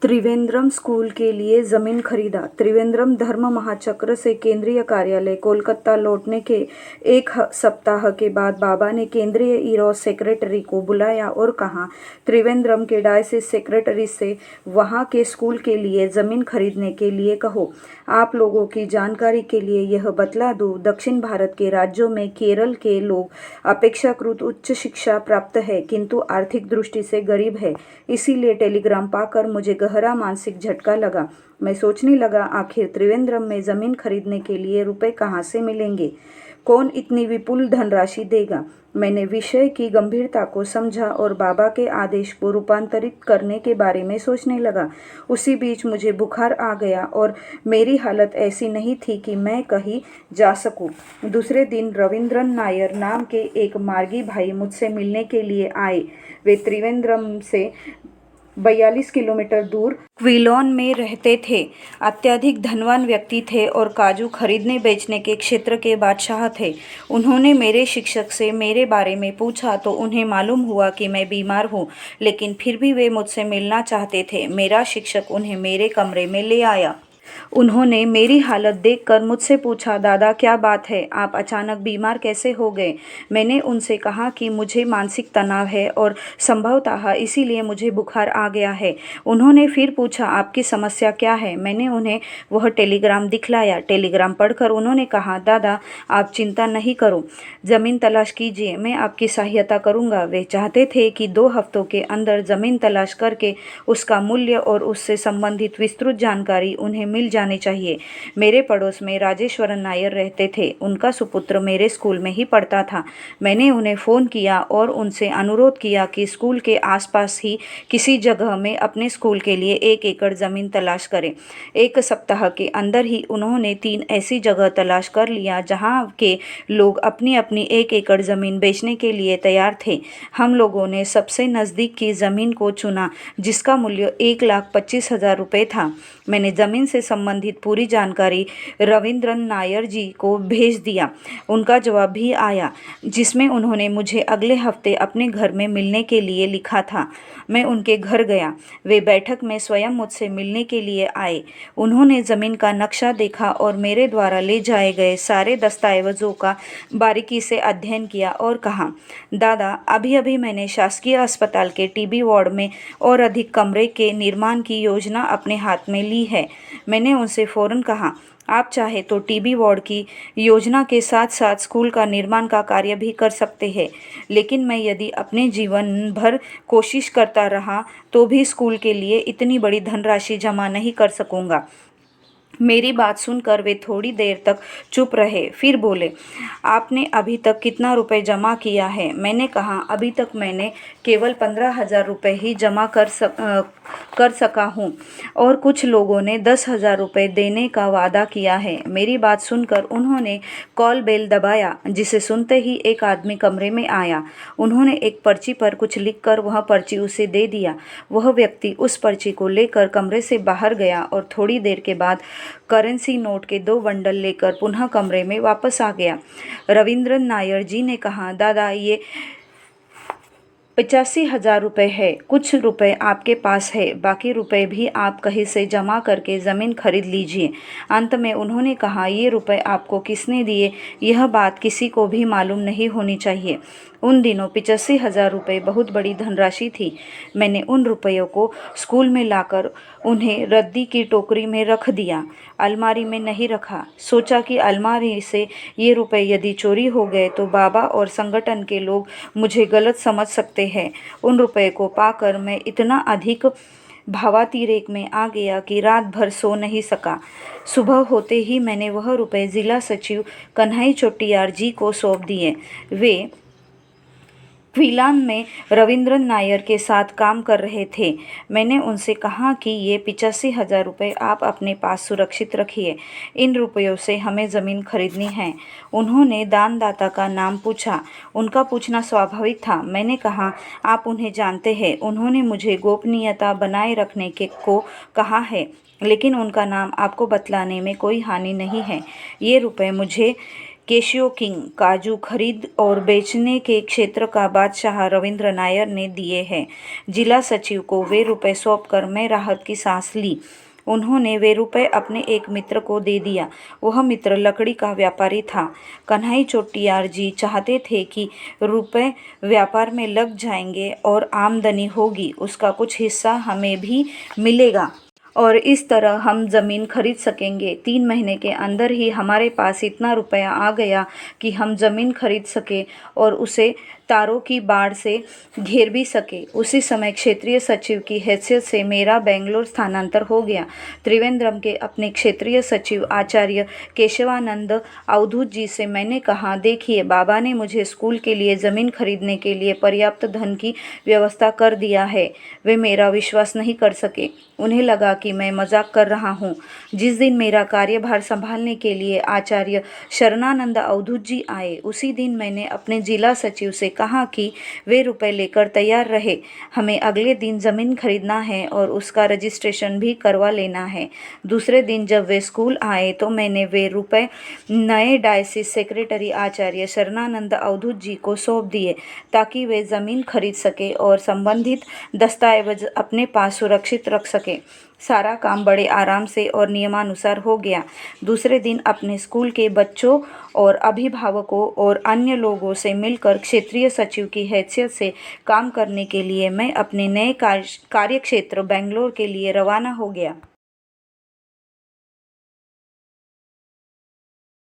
Trivandrum school के लिए जमीन खरीदा। त्रिवेंद्रम धर्म महाचक्र से केंद्रीय कार्यालय कोलकाता लौटने के एक सप्ताह के बाद बाबा ने केंद्रीय ईरो सेक्रेटरी को बुलाया और कहा, त्रिवेंद्रम के डायसिस सेक्रेटरी से वहां के स्कूल के लिए जमीन खरीदने के लिए कहो। आप लोगों की जानकारी के लिए यह बतला दूं, दक्षिण भारत के राज्यों में केरल के लोग अपेक्षाकृत उच्च शिक्षा प्राप्त है किंतु आर्थिक दृष्टि से गरीब है। इसीलिए टेलीग्राम पाकर मुझे गहरा मानसिक झटका लगा। मैं सोचने लगा, आखिर त्रिवेंद्रम में जमीन खरीदने के लिए रुपए कहाँ से मिलेंगे? कौन इतनी विपुल धनराशि देगा? मैंने विषय की गंभीरता को समझा और बाबा के आदेश को रूपांतरित करने के बारे में सोचने लगा। उसी बीच मुझे बुखार आ गया और मेरी हालत ऐसी नहीं थी कि मैं कहीं जा सकूं। दूसरे दिन रविंद्रन नायर नाम के एक मार्गी भाई मुझसे मिलने के लिए आए। वे त्रिवेंद्रम से 42 किलोमीटर दूर क्विलोन में रहते थे। अत्यधिक धनवान व्यक्ति थे और काजू खरीदने बेचने के क्षेत्र के बादशाह थे। उन्होंने मेरे शिक्षक से मेरे बारे में पूछा तो उन्हें मालूम हुआ कि मैं बीमार हूँ, लेकिन फिर भी वे मुझसे मिलना चाहते थे। मेरा शिक्षक उन्हें मेरे कमरे में ले आया। उन्होंने मेरी हालत देखकर मुझसे पूछा, दादा क्या बात है, आप अचानक बीमार कैसे हो गए? मैंने उनसे कहा कि मुझे मानसिक तनाव है और संभवतः इसीलिए मुझे बुखार आ गया है। उन्होंने फिर पूछा, आपकी समस्या क्या है? मैंने उन्हें वह टेलीग्राम दिखलाया। टेलीग्राम पढ़कर उन्होंने कहा, दादा आप चिंता नहीं करो, ज़मीन तलाश कीजिए, मैं आपकी सहायता करूँगा। वे चाहते थे कि 2 हफ्तों के अंदर ज़मीन तलाश करके उसका मूल्य और उससे संबंधित विस्तृत जानकारी उन्हें मिल जानी चाहिए। मेरे पड़ोस में राजेश्वरन नायर रहते थे। उनका सुपुत्र मेरे स्कूल में ही पढ़ता था। मैंने उन्हें फ़ोन किया और उनसे अनुरोध किया कि स्कूल के आसपास ही किसी जगह में अपने स्कूल के लिए 1 एकड़ ज़मीन तलाश करें। 1 सप्ताह के अंदर ही उन्होंने 3 ऐसी जगह तलाश कर लिया जहां के लोग अपनी अपनी 1 एकड़ ज़मीन बेचने के लिए तैयार थे। हम लोगों ने सबसे नज़दीक की ज़मीन को चुना जिसका मूल्य 1,25,000 रुपये था। मैंने ज़मीन से संबंधित पूरी जानकारी रविंद्रन नायर जी को भेज दिया। उनका जवाब भी आया जिसमें उन्होंने मुझे अगले हफ्ते अपने घर में मिलने के लिए लिखा था। मैं उनके घर गया। वे बैठक में स्वयं मुझसे मिलने के लिए आए। उन्होंने ज़मीन का नक्शा देखा और मेरे द्वारा ले जाए गए सारे दस्तावेज़ों का बारीकी से अध्ययन किया और कहा, दादा अभी अभी मैंने शासकीय अस्पताल के टीबी वार्ड में और अधिक कमरे के निर्माण की योजना अपने हाथ में ली है। मैंने उनसे फ़ौरन कहा, आप चाहे तो टीबी वार्ड की योजना के साथ साथ स्कूल का निर्माण का कार्य भी कर सकते हैं, लेकिन मैं यदि अपने जीवन भर कोशिश करता रहा तो भी स्कूल के लिए इतनी बड़ी धनराशि जमा नहीं कर सकूंगा। मेरी बात सुनकर वे थोड़ी देर तक चुप रहे, फिर बोले, आपने अभी तक कितना रुपए जमा किया है? मैंने कहा, अभी तक मैंने केवल 15,000 रुपये ही जमा कर सका हूँ और कुछ लोगों ने 10,000 रुपये देने का वादा किया है। मेरी बात सुनकर उन्होंने कॉल बेल दबाया, जिसे सुनते ही एक आदमी कमरे में आया। उन्होंने एक पर्ची पर कुछ लिखकर वह पर्ची उसे दे दिया। वह व्यक्ति उस पर्ची को लेकर कमरे से बाहर गया और थोड़ी देर के बाद करेंसी नोट के 2 बंडल लेकर पुनः कमरे में वापस आ गया। रविंद्रन नायर जी ने कहा, दादा ये 85,000 रुपये है। कुछ रुपए आपके पास है, बाकी रुपए भी आप कहीं से जमा करके ज़मीन खरीद लीजिए। अंत में उन्होंने कहा, ये रुपए आपको किसने दिए यह बात किसी को भी मालूम नहीं होनी चाहिए। उन दिनों 85,000 रुपये बहुत बड़ी धनराशि थी। मैंने उन रुपयों को स्कूल में लाकर उन्हें रद्दी की टोकरी में रख दिया, अलमारी में नहीं रखा। सोचा कि अलमारी से ये रुपए यदि चोरी हो गए तो बाबा और संगठन के लोग मुझे गलत समझ सकते हैं। उन रुपये को पाकर मैं इतना अधिक भावातिरेक में आ गया कि रात भर सो नहीं सका। सुबह होते ही मैंने वह रुपये जिला सचिव कन्हई चोटियार जी को सौंप दिए। वे क्विलान में रविंद्रन नायर के साथ काम कर रहे थे। मैंने उनसे कहा कि ये 85,000 रुपये आप अपने पास सुरक्षित रखिए, इन रुपयों से हमें ज़मीन खरीदनी है। उन्होंने दानदाता का नाम पूछा। उनका पूछना स्वाभाविक था। मैंने कहा, आप उन्हें जानते हैं, उन्होंने मुझे गोपनीयता बनाए रखने को कहा है, लेकिन उनका नाम आपको बतलाने में कोई हानि नहीं है। ये रुपये मुझे केशियो किंग काजू खरीद और बेचने के क्षेत्र का बादशाह रविंद्र नायर ने दिए हैं। जिला सचिव को वे रुपए सौंपकर मैं राहत की सांस ली। उन्होंने वे रुपए अपने एक मित्र को दे दिया। वह मित्र लकड़ी का व्यापारी था। कन्हई चोटियार जी चाहते थे कि रुपए व्यापार में लग जाएंगे और आमदनी होगी, उसका कुछ हिस्सा हमें भी मिलेगा और इस तरह हम ज़मीन खरीद सकेंगे। 3 महीने के अंदर ही हमारे पास इतना रुपया आ गया कि हम ज़मीन खरीद सके और उसे तारों की बाड़ से घेर भी सके। उसी समय क्षेत्रीय सचिव की हैसियत से मेरा बेंगलोर स्थानांतर हो गया। त्रिवेंद्रम के अपने क्षेत्रीय सचिव आचार्य केशवानंद अवधूत जी से मैंने कहा, देखिए, बाबा ने मुझे स्कूल के लिए ज़मीन खरीदने के लिए पर्याप्त धन की व्यवस्था कर दिया है। वे मेरा विश्वास नहीं कर सके। उन्हें लगा कि मैं मजाक कर रहा हूँ। जिस दिन मेरा कार्यभार संभालने के लिए आचार्य शरणानंद अवधूत जी आए, उसी दिन मैंने अपने जिला सचिव से कहा कि वे रुपए लेकर तैयार रहे। हमें अगले दिन ज़मीन खरीदना है और उसका रजिस्ट्रेशन भी करवा लेना है। दूसरे दिन जब वे स्कूल आए तो मैंने वे रुपए नए डायसिस सेक्रेटरी आचार्य शरणानंद अवधूत जी को सौंप दिए ताकि वे ज़मीन खरीद सके और संबंधित दस्तावेज अपने पास सुरक्षित रख सके। सारा काम बड़े आराम से और नियमानुसार हो गया। दूसरे दिन अपने स्कूल के बच्चों और अभिभावकों और अन्य लोगों से मिलकर क्षेत्रीय सचिव की हैसियत से काम करने के लिए मैं अपने नए कार्यक्षेत्र बेंगलोर के लिए रवाना हो गया।